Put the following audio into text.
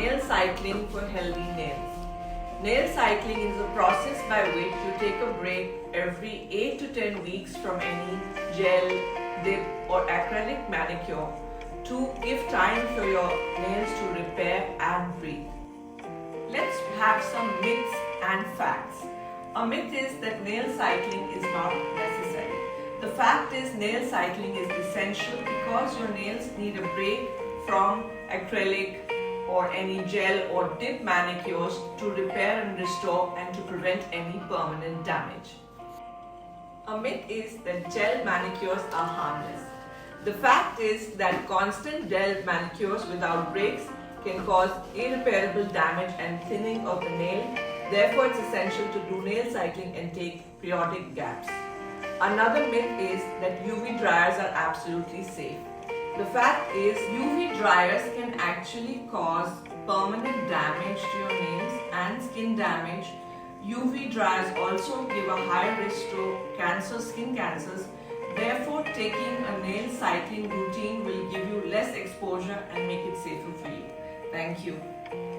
nail cycling for healthy nails. Nail cycling is a process by which you take a break every 8 to 10 weeks from any gel, dip or acrylic manicure to give time for your nails to repair and breathe. Let's have some myths and facts. A myth is that nail cycling is not necessary. The fact is nail cycling is essential because your nails need a break from acrylic or any gel or dip manicures to repair and restore and to prevent any permanent damage. A myth is that gel manicures are harmless. The fact is that constant gel manicures without breaks can cause irreparable damage and thinning of the nail. Therefore, it's essential to do nail cycling and take periodic gaps. Another myth is that UV dryers are absolutely safe. The fact is UV dryers can actually cause permanent damage to your nails and skin damage. UV dryers also give a high risk to skin cancers. Therefore, taking a nail cycling routine will give you less exposure and make it safer for you. Thank you.